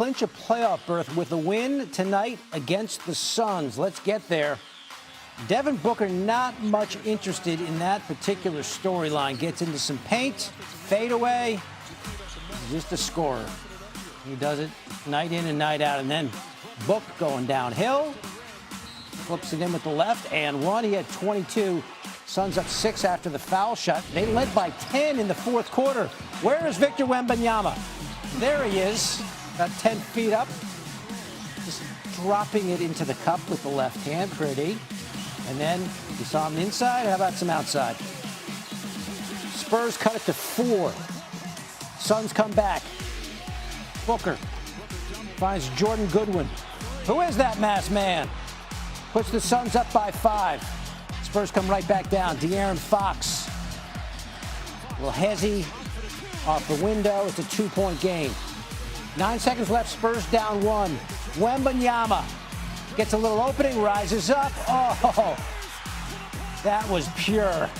clinch a playoff berth with a win tonight against the Suns. Let's get there. Devin Booker not much interested in that particular storyline. Gets into some paint, fadeaway, just a scorer. He does it night in and night out. And then Book going downhill, flips it in with the left and one. He had 22. Suns up 6 after the foul shot. They led by 10 in the fourth quarter. Where is Victor Wembanyama? There he is, about 10 feet up. Just dropping it into the cup with the left hand, pretty. And then you saw him inside. How about some outside? Spurs cut it to 4. Suns come back. Booker finds Jordan Goodwin. Who is that masked man? Puts the Suns up by 5. Spurs come right back down. De'Aaron Fox. A little hezzy off the window. It's a 2-point game. 9 seconds left. Spurs down 1. Wembanyama gets a little opening, rises up. Oh, that was pure.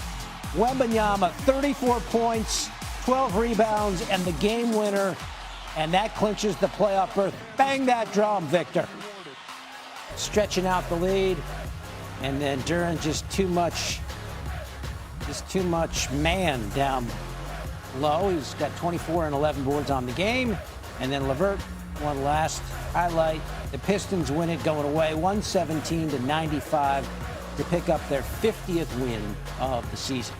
Wembanyama, 34 points, 12 rebounds, and the game winner. And that clinches the playoff berth. Bang that drum, Victor. Stretching out the lead. And then Duran just too much man down low. He's got 24 and 11 boards on the game. And then LeVert, one last highlight. The Pistons win it going away 117-95 to pick up their 50th win of the season.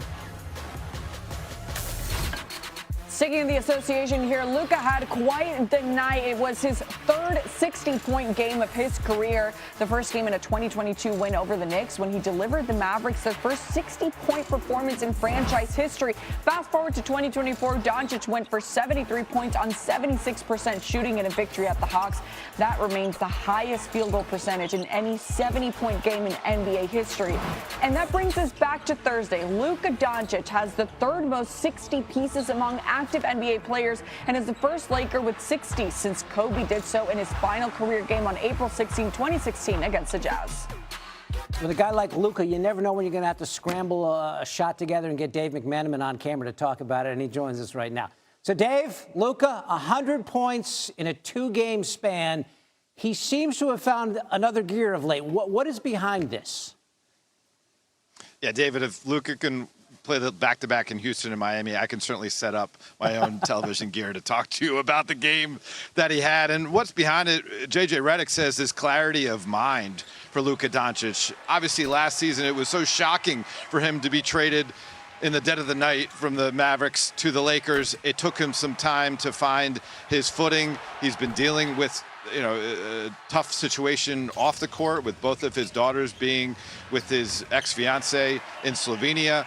Sticking in the association here, Luka had quite the night. It was his third 60-point game of his career, the first game in a 2022 win over the Knicks when he delivered the Mavericks their first 60-point performance in franchise history. Fast forward to 2024, Doncic went for 73 points on 76% shooting in a victory at the Hawks. That remains the highest field goal percentage in any 70-point game in NBA history. And that brings us back to Thursday. Luka Doncic has the third most 60 pieces among active NBA players and is the first Laker with 60 since Kobe did so in his final career game on April 16, 2016 against the Jazz. With a guy like Luka, you never know when you're going to have to scramble a shot together and get Dave McMenamin on camera to talk about it, and he joins us right now. So, Dave, Luka, 100 points in a 2-game span. He seems to have found another gear of late. What is behind this? Yeah, David, if Luka can play the back-to-back in Houston and Miami, I can certainly set up my own television gear to talk to you about the game that he had. And what's behind it, J.J. Redick says, is clarity of mind for Luka Doncic. Obviously, last season, it was so shocking for him to be traded in the dead of the night from the Mavericks to the Lakers. It took him some time to find his footing. He's been dealing with a tough situation off the court with both of his daughters being with his ex-fiancée in Slovenia.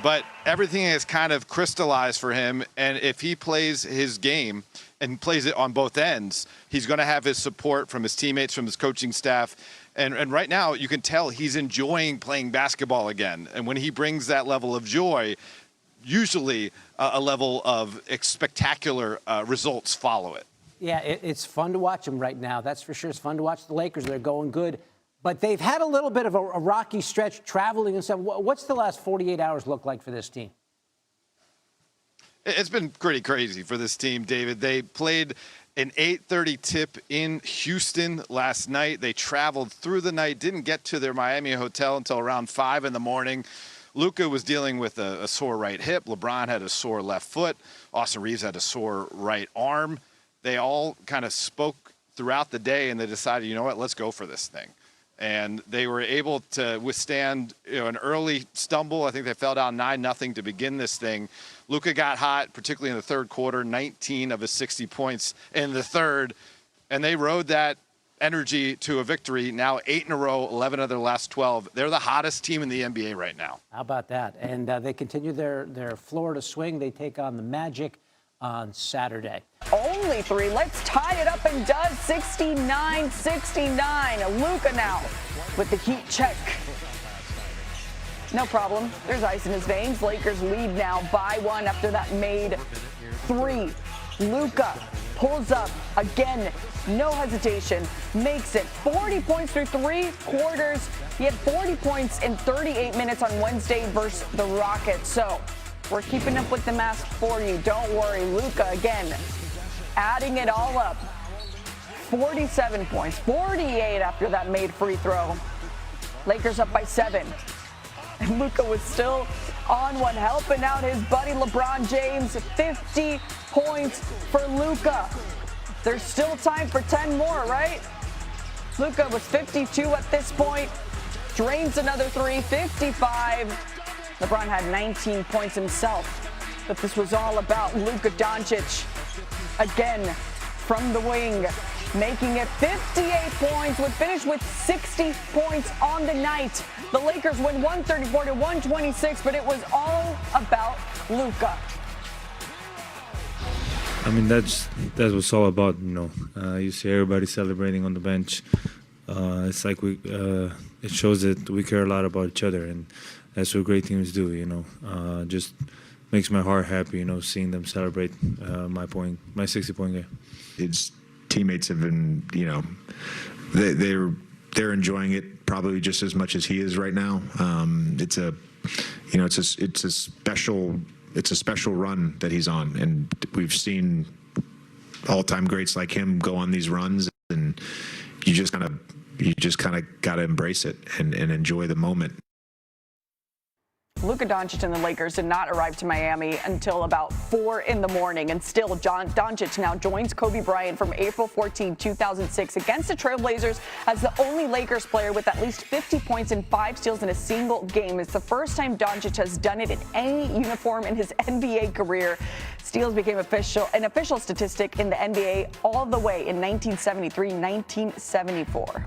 But everything has kind of crystallized for him, and if he plays his game and plays it on both ends, he's going to have his support from his teammates, from his coaching staff. And right now, you can tell he's enjoying playing basketball again. And when he brings that level of joy, usually a level of spectacular results follow it. Yeah, it's fun to watch him right now. That's for sure. It's fun to watch the Lakers. They're going good. But they've had a little bit of a rocky stretch traveling and stuff. What's the last 48 hours look like for this team? It's been pretty crazy for this team, David. They played an 8:30 tip in Houston last night. They traveled through the night, didn't get to their Miami hotel until around 5 in the morning. Luka was dealing with a sore right hip. LeBron had a sore left foot. Austin Reeves had a sore right arm. They all kind of spoke throughout the day, and they decided, you know what, let's go for this thing. And they were able to withstand an early stumble. I think they fell down 9-0 to begin this thing. Luka got hot, particularly in the third quarter, 19 of his 60 points in the third. And they rode that energy to a victory. Now 8 in a row, 11 of their last 12. They're the hottest team in the NBA right now. How about that? And they continue their Florida swing. They take on the Magic on Saturday. Only 3. Let's tie it up and does 69-69. Luka now with the heat check. No problem. There's ice in his veins. Lakers lead now by 1 after that made 3. Luka pulls up again. No hesitation. Makes it 40 points through 3 quarters. He had 40 points in 38 minutes on Wednesday versus the Rockets. So we're keeping up with the mask for you. Don't worry. Luka again adding it all up. 47 points, 48 after that made free throw. Lakers up by 7. And Luka was still on one, helping out his buddy LeBron James. 50 points for Luka. There's still time for 10 more, right? Luka was 52 at this point. Drains another 3, 55. LeBron had 19 points himself. But this was all about Luka Doncic. Again, from the wing, making it 58 points, would finish with 60 points on the night. The Lakers win 134 to 126, but it was all about Luka. I mean, that's what it's all about, you know. You see everybody celebrating on the bench. It's like it shows that we care a lot about each other, and that's what great teams do, you know. Just makes my heart happy, you know, seeing them celebrate my 60-point game. His teammates have been, you know, they're enjoying it probably just as much as he is right now. It's a special run that he's on, and we've seen all-time greats like him go on these runs, and you just kind of got to embrace it and enjoy the moment. Luka Doncic and the Lakers did not arrive to Miami until about 4 in the morning, and still Doncic now joins Kobe Bryant from April 14, 2006 against the Trailblazers as the only Lakers player with at least 50 points and 5 steals in a single game. It's the first time Doncic has done it in any uniform in his NBA career. Steals became an official statistic in the NBA all the way in 1973-1974.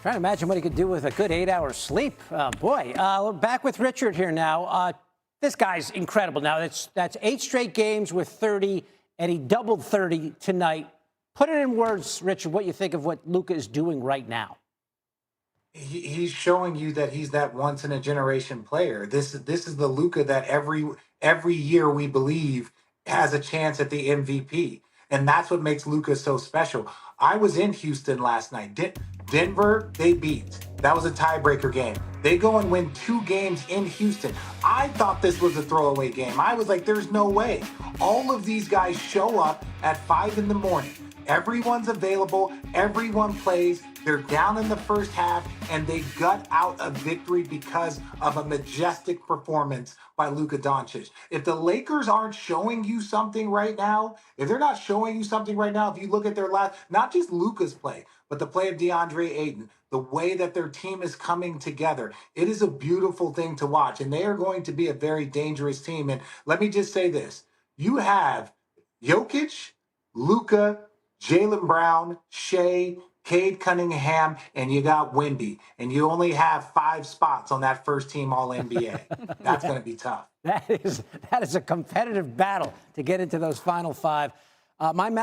Trying to imagine what he could do with a good 8 hours sleep. Boy, we're back with Richard here now. This guy's incredible. Now, that's 8 straight games with 30, and he doubled 30 tonight. Put it in words, Richard, what you think of what Luka is doing right now. He's showing you that he's that once-in-a-generation player. This is the Luka that every year we believe has a chance at the MVP. And that's what makes Luka so special. I was in Houston last night. Denver, they beat. That was a tiebreaker game. They go and win 2 games in Houston. I thought this was a throwaway game. I was like, there's no way. All of these guys show up at 5 in the morning. Everyone's available. Everyone plays. They're down in the first half, and they gut out a victory because of a majestic performance by Luka Doncic. If the Lakers aren't showing you something right now, if they're not showing you something right now, if you look at their last, not just Luka's play, but the play of DeAndre Ayton, the way that their team is coming together, it is a beautiful thing to watch, and they are going to be a very dangerous team. And let me just say this. You have Jokic, Luka, Jaylen Brown, Shea, Cade Cunningham, and you got Wemby, and you only have 5 spots on that first team All-NBA. That's going to be tough. That is a competitive battle to get into those final 5. My math